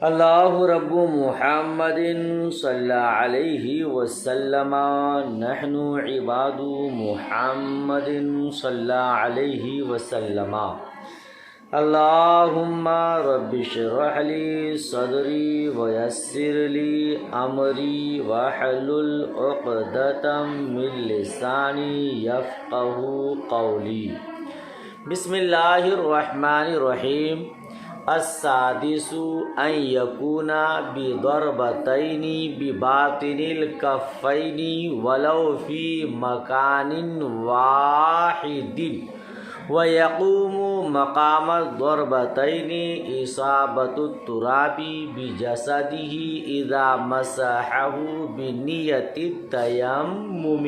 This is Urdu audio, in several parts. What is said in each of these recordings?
اللہ رب محمد صلی علیہ وسلم نحن عباد محمد صلی علیہ وسلم اللہم رب اشرح لی صدری ویسر لی امری واحلل عقدۃ من لسانی یفقہوا قولی۔ بسم اللہ الرحمن الرحیم۔ السادس ان یکون بضربتین بباطن الکفین ولو فی مکان واحد ویقوم مقام الضربتین اصابۃ التراب بجسدہ اذا مسحہ بنیت التیمم۔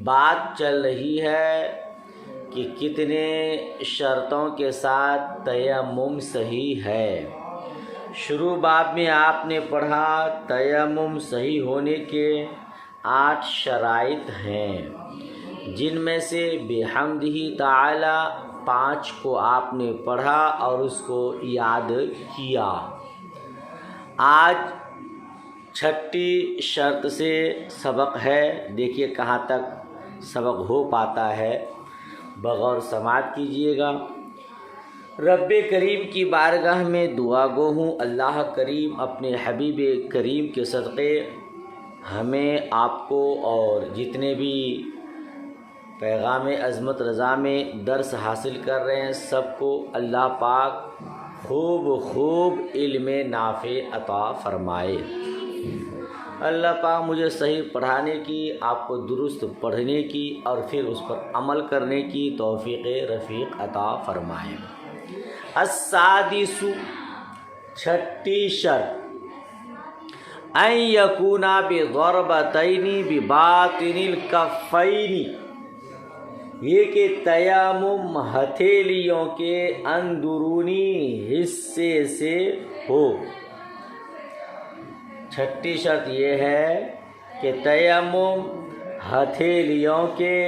بات چل رہی ہے کہ کتنے شرطوں کے ساتھ تیمم صحیح ہے۔ شروع باب میں آپ نے پڑھا تیمم صحیح ہونے کے 8 شرائط ہیں، جن میں سے بحمدہ تعالی 5 کو آپ نے پڑھا اور اس کو یاد کیا۔ آج 6ٹھی شرط سے سبق ہے، دیکھیے کہاں تک سبق ہو پاتا ہے، بغور سماعت کیجیے گا۔ رب کریم کی بارگاہ میں دعا گو ہوں، اللہ کریم اپنے حبیب کریم کے صدقے ہمیں، آپ کو اور جتنے بھی پیغام عظمت رضا میں درس حاصل کر رہے ہیں سب کو اللہ پاک خوب علم نافع عطا فرمائے۔ اللہ پاک مجھے صحیح پڑھانے کی، آپ کو درست پڑھنے کی اور پھر اس پر عمل کرنے کی توفیق رفیق عطا فرمائے۔ السادس 6ٹھی شرط ان یکون بضربتین بباطن الکفین، یہ کہ تیمم ہتھیلیوں کے اندرونی حصے سے ہو۔ 6ٹھی شرط یہ ہے کہ تیمم ہتھیلیوں کے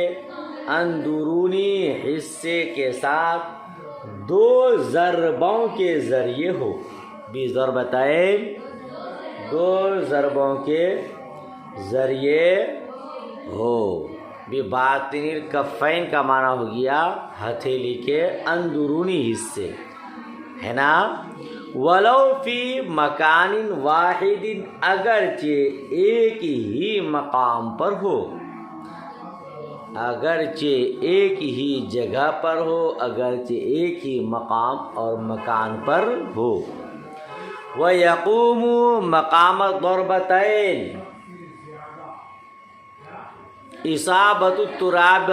اندرونی حصے کے ساتھ 2 ضربوں کے ذریعے ہو۔ بضربتین 2 ضربوں کے ذریعے ہو۔ بباطن الکفین کا معنی ہو گیا ہتھیلی کے اندرونی حصے، ہے نا۔ ولو فی مکان واحد، اگرچہ ایک ہی مقام پر ہو، اگرچہ ایک ہی جگہ پر ہو، اگرچہ ایک ہی مقام اور مکان پر ہو۔ وَيَقُومُ مَقَامَ الضَّرْبَتَيْنِ اصابۃ التراب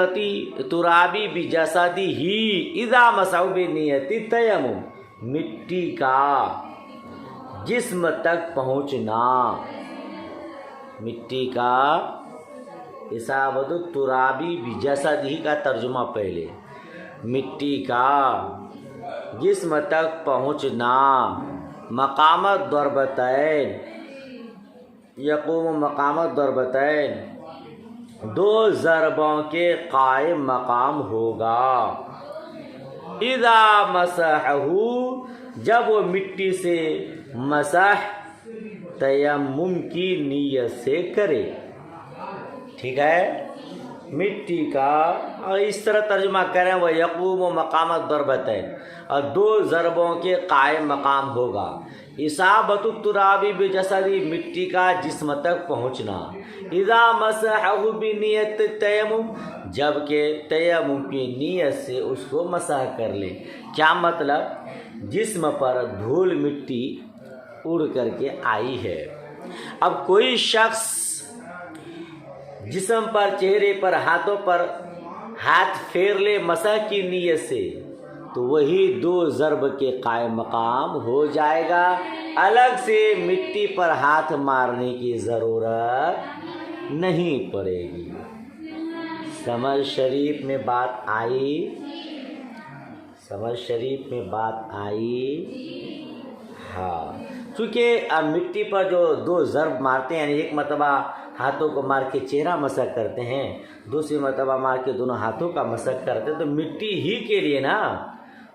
بجسدہ اذا مسحہ بنیت التیمم، مٹی کا جسم تک پہنچنا، مٹی کا اصابۃ التراب بجسدہ کا ترجمہ پہلے، مٹی کا جسم تک پہنچنا۔ مقام الضربتین، یقوم مقام الضربتین، 2 ضربوں کے قائم مقام ہوگا۔ اذا مسحہ، جب وہ مٹی سے مسح تیمم کی نیت سے کرے، ٹھیک ہے، مٹی کا، اور اس طرح ترجمہ کریں وہ یقوم مقام الضربتین، اور 2 ضربوں کے قائم مقام ہوگا۔ اصابۃ التراب بجسدہ، مٹی کا جسم تک پہنچنا۔ اذا مسحہ بنیت التیمم، جبکہ تیمم کی نیت سے اس کو مسح کر لے۔ کیا مطلب؟ جسم پر دھول مٹی اڑ کر کے آئی ہے، اب کوئی شخص جسم پر، چہرے پر، ہاتھوں پر ہاتھ پھیر لے مسح کی نیت سے، تو وہی 2 ضرب کے قائم مقام ہو جائے گا، الگ سے مٹی پر ہاتھ مارنے کی ضرورت نہیں پڑے گی۔ سمجھ شریف میں بات آئی؟ سمجھ شریف میں بات آئی؟ ہاں، چونکہ اب مٹی پر جو 2 ضرب مارتے ہیں، یعنی ایک مرتبہ ہاتھوں کو مار کے چہرہ مسح کرتے ہیں، دوسری مرتبہ مار کے دونوں ہاتھوں کا مسح کرتے ہیں، تو مٹی ہی کے لیے نا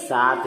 7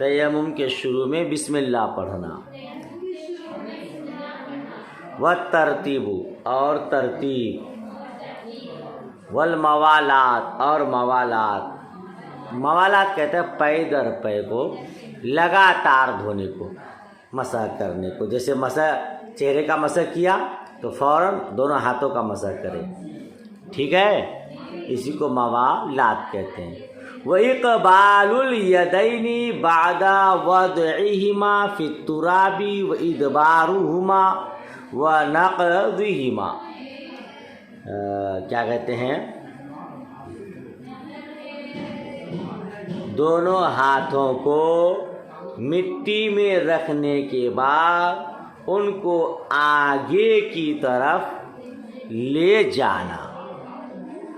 تیمم کے شروع میں بسم اللہ پڑھنا. والترتیب اور ترتیب، والموالات اور موالات. موالات کہتے ہیں پے در پے کو لگاتار دھونے کو، مسح کرنے کو. جیسے مسح چہرے کا مسح کیا تو فوراً دونوں ہاتھوں کا مسح کرے، ٹھیک ہے، اسی کو موالات کہتے ہیں. وَإِقْبَالُ الْيَدَيْنِ بَعْدَ وَضْعِهِمَا فِي التُّرَابِ وَإِدْبَارُهُمَا وَنَقْضِهِمَا. کیا کہتے ہیں؟ دونوں ہاتھوں کو مٹی میں رکھنے کے بعد ان کو آگے کی طرف لے جانا.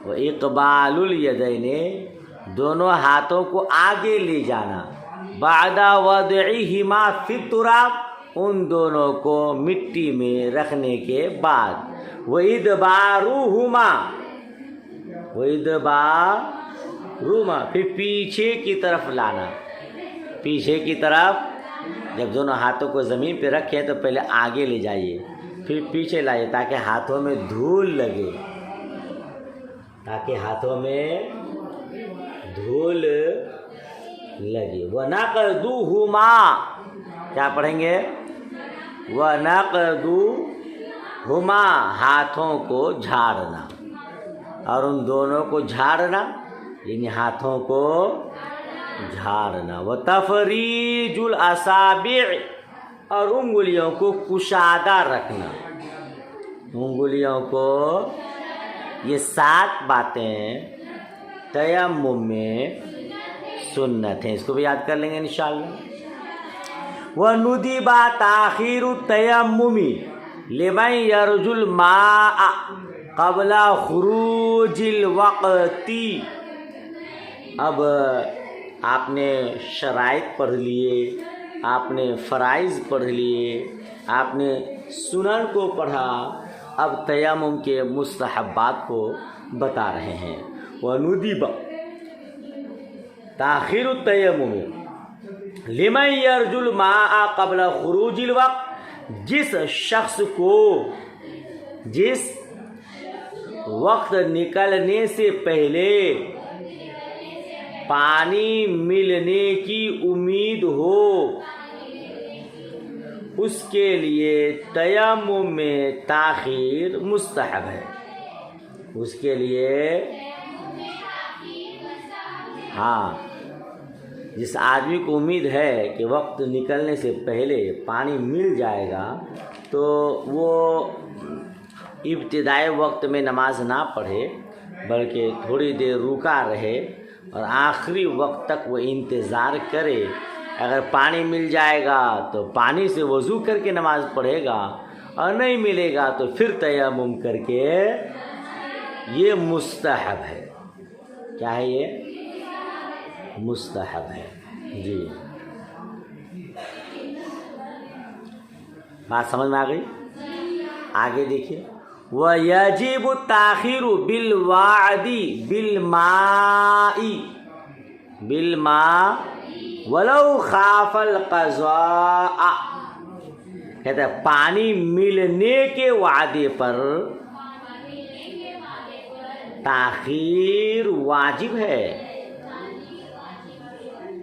وَإِقْبَالُ الْيَدَيْنِ دونوں ہاتھوں کو آگے لے جانا. بعد وضعہما فی التراب ان دونوں کو مٹی میں رکھنے کے بعد. وَإِدْبَارُهُمَا پھر پیچھے کی طرف لانا. پیچھے کی طرف جب دونوں ہاتھوں کو زمین پہ رکھیں تو پہلے آگے لے جائیے، پھر پیچھے لائیے تاکہ ہاتھوں میں دھول لگے، وَنَقْضُهُمَا کیا پڑھیں گے؟ وَنَقْضُهُمَا ہاتھوں کو جھاڑنا، اور ان دونوں کو جھاڑنا یعنی ہاتھوں کو جھاڑنا. وَتَفْرِيجُ الْأَصَابِعِ اور انگلیوں کو کشادہ رکھنا. انگلیوں کو، یہ 7 باتیں تیمم میں سنت ہیں، اس کو بھی یاد کر لیں گے انشاءاللہ. وَنُدِبَ تَأْخِيرُ التَّيَمُّمِ لِمَنْ يَرْجُو الْمَاءَ قَبْلَ خُرُوجِ الْوَقْتِ. اب آپ نے شرائط پڑھ لیے، آپ نے فرائض پڑھ لیے، آپ نے سنن کو پڑھا، اب تیمم کے مستحبات کو بتا رہے ہیں. وَنُدِبَ تَأْخِيرُ التَّيَمُّمِ لِمَنْ يَرْجُو الْمَاءَ قَبْلَ خُرُوجِ الْوَقْتِ جس شخص کو جس وقت نکلنے سے پہلے پانی ملنے کی امید ہو، اس کے لیے تیمم میں تاخیر مستحب ہے. اس کے لیے جس آدمی کو امید ہے کہ وقت نکلنے سے پہلے پانی مل جائے گا تو وہ ابتدائی وقت میں نماز نہ پڑھے بلکہ تھوڑی دیر رکا رہے اور آخری وقت تک وہ انتظار کرے. اگر پانی مل جائے گا تو پانی سے وضو کر کے نماز پڑھے گا، اور نہیں ملے گا تو پھر تیمم کر کے. یہ مستحب ہے. کیا ہے یہ؟ مستحب ہے. جی بات سمجھ میں آ گئی؟ آگے دیکھیے. وَيَجِبُ التَّأْخِيرُ بِالْوَعْدِ بِالْمَاءِ وَلَوْ خَافَ الْقَضَاءَ. کہتا ہے پانی ملنے کے وعدے پر تاخیر واجب ہے.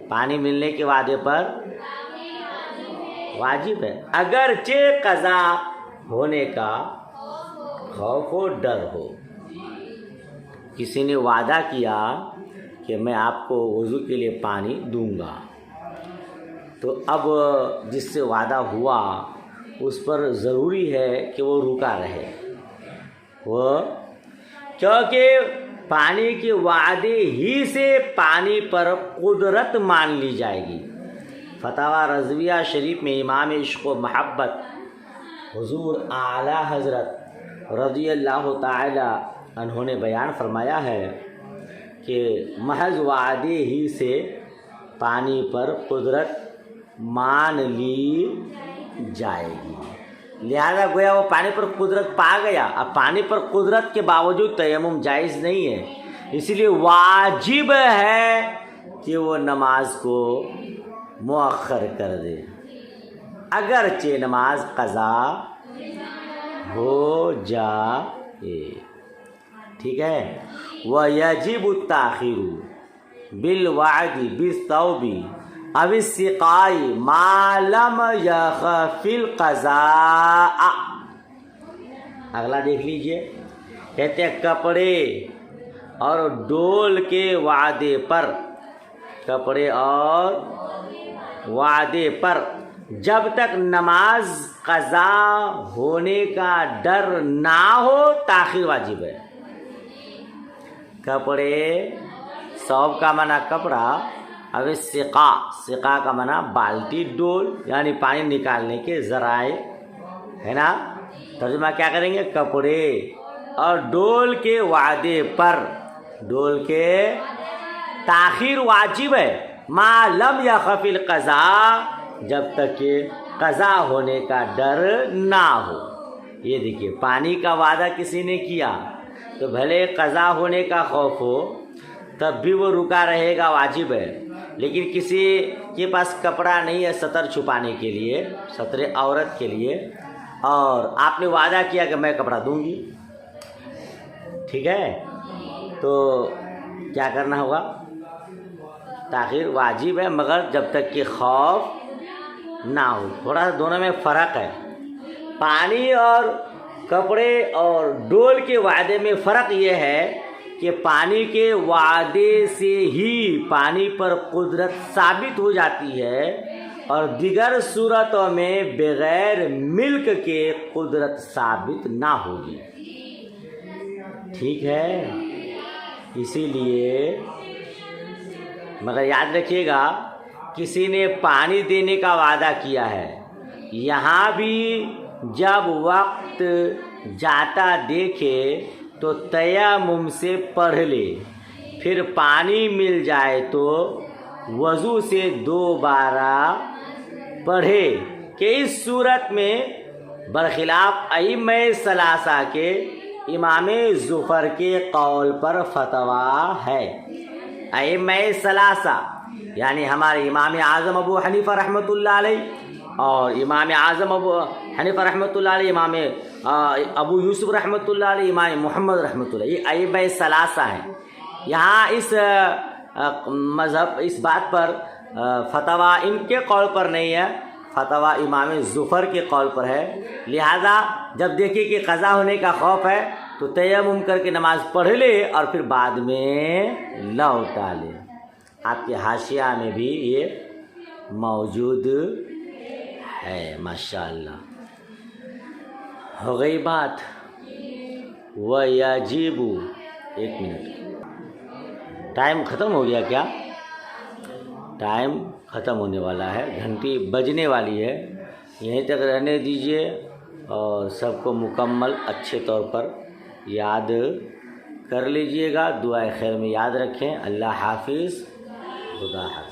پانی ملنے کے وعدے پر واجب ہے، اگرچہ قضا ہونے کا خوف و ڈر ہو. کسی نے وعدہ کیا کہ میں آپ کو وضو کے لیے پانی دوں گا، تو اب جس سے وعدہ ہوا اس پر ضروری ہے کہ وہ رکا رہے، کیونکہ پانی کے وعدے ہی سے پانی پر قدرت مان لی جائے گی. فتاوی رضویہ شریف میں امام عشق و محبت حضور اعلیٰ حضرت رضی اللہ تعالی عنہ نے بیان فرمایا ہے کہ محض وعدے ہی سے پانی پر قدرت مان لی جائے گی. لہذا گویا وہ پانی پر قدرت پا گیا. اب پانی پر قدرت کے باوجود تیمم جائز نہیں ہے، اسی لیے واجب ہے کہ وہ نماز کو مؤخر کر دے اگرچہ نماز قضا ہو جائے. ٹھیک ہے. وَيَجِبُ التَّأْخِيرُ بِالْوَعْدِ بِالثَّوْبِ أَوِ السِّقَاءِ مَا لَمْ يَخَفِ الْقَضَاءَ. اگلا دیکھ لیجئے. کہتے ہیں کپڑے اور ڈول کے وعدے پر، کپڑے اور وعدے پر جب تک نماز قضا ہونے کا ڈر نہ ہو تاخیر واجب ہے. کپڑے، ثوب کا معنی کپڑا، اب سقا، سقا کا معنی بالٹی، ڈول یعنی پانی نکالنے کے ذرائع ہے نا. ترجمہ کیا کریں گے؟ کپڑے اور ڈول کے وعدے پر، ڈول کے تاخیر واجب ہے. ما لم یخف القضاء، جب تک کہ قضا ہونے کا ڈر نہ ہو. یہ دیکھیے پانی کا وعدہ کسی نے کیا تو بھلے قضا ہونے کا خوف ہو تب بھی وہ رکا رہے گا، واجب ہے. لیکن کسی کے پاس کپڑا نہیں ہے ستر چھپانے کے لیے، ستر عورت کے لیے، اور آپ نے وعدہ کیا کہ میں کپڑا دوں گی، ٹھیک ہے، تو کیا کرنا ہوگا؟ تاخیر واجب ہے مگر جب تک کہ خوف نہ ہو. تھوڑا سا دونوں میں فرق ہے. پانی اور کپڑے اور ڈول کے وعدے میں فرق یہ ہے کہ پانی کے وعدے سے ہی پانی پر قدرت ثابت ہو جاتی ہے اور دیگر صورتوں میں بغیر ملک کے قدرت ثابت نہ ہوگی. ٹھیک ہے. اسی لیے مگر یاد رکھیے گا کسی نے پانی دینے کا وعدہ کیا ہے، یہاں بھی جب وقت جاتا دیکھے تو تیمم سے پڑھ لے، پھر پانی مل جائے تو وضو سے دوبارہ پڑھے. کہ اس صورت میں برخلاف ائمہ ثلاثہ کے امام ظفر کے قول پر فتویٰ ہے. ائمہ ثلاثہ یعنی ہمارے امام اعظم ابو حنیفہ رحمۃ اللہ علیہ اور امام اعظم ابو حنیفہ رحمۃ اللہ علیہ، امام ابو یوسف رحمۃ اللہ علیہ، امام محمد رحمۃ اللہ، یہ ائمہ ثلاثہ ہیں. یہاں اس مذہب، اس بات پر فتویٰ ان کے قول پر نہیں ہے، فتویٰ امام ظفر کے قول پر ہے. لہذا جب دیکھیں کہ قضا ہونے کا خوف ہے تو تیمم کر کے نماز پڑھ لے اور پھر بعد میں لوٹا لے. آپ کے حاشیہ میں بھی یہ موجود ہے. ماشاءاللہ. ہو گئی بات. وَيَجِبُ، ایک منٹ، ٹائم ختم ہو گیا کیا؟ ٹائم ختم ہونے والا ہے، گھنٹی بجنے والی ہے. یہیں تک رہنے دیجئے اور سب کو مکمل اچھے طور پر یاد کر لیجئے گا. دعائے خیر میں یاد رکھیں. اللہ حافظ. خدا حافظ.